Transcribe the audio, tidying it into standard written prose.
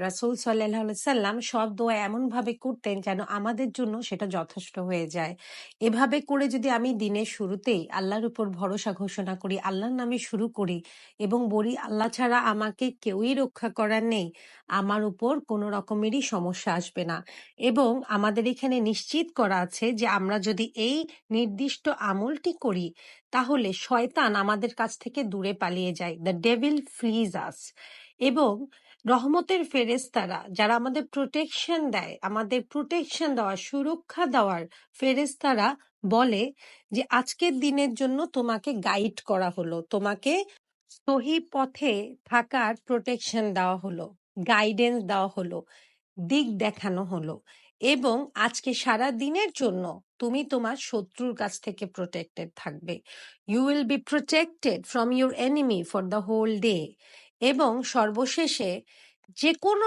রাসূল সাল্লাল্লাহু আলাইহি সাল্লাম সব দোয়া এমনভাবে করতেন যেন আমাদের জন্য সেটা যথেষ্ট হয়ে যায়। এভাবে করে যদি আমি দিনের শুরুতেই আল্লাহর উপর ভরসা ঘোষণা করি, আল্লাহর নামে শুরু করি এবং বলি আল্লাহ ছাড়া আমাকে কেউই রক্ষা করার নেই, আমার উপর কোনো রকমেরই সমস্যা আসবে না। এবং আমাদের এখানে নিশ্চিত করা আছে যে আমরা যদি এই নির্দিষ্ট আমলটি করি তাহলে শয়তান আমাদের কাছ থেকে দূরে পালিয়ে যায়। দ্য ডেভিল ফ্লিজ আস। এবং রহমতের ফেরেশতারা যারা আমাদের প্রোটেকশন দেয়, আমাদের প্রোটেকশন দেওয়ার, সুরক্ষা দেওয়ার ফেরেশতারা বলে যে আজকের দিনের জন্য তোমাকে গাইড করা হলো, তোমাকে সহি পথে থাকার প্রোটেকশন দেওয়া হলো, গাইডেন্স দেওয়া হলো, দিক দেখানো হলো এবং আজকে সারা দিনের জন্য তুমি তোমার শত্রুর কাছ থেকে প্রোটেক্টেড থাকবে। You will be protected from your enemy for the whole day. এবং সর্বশেষে যে কোনো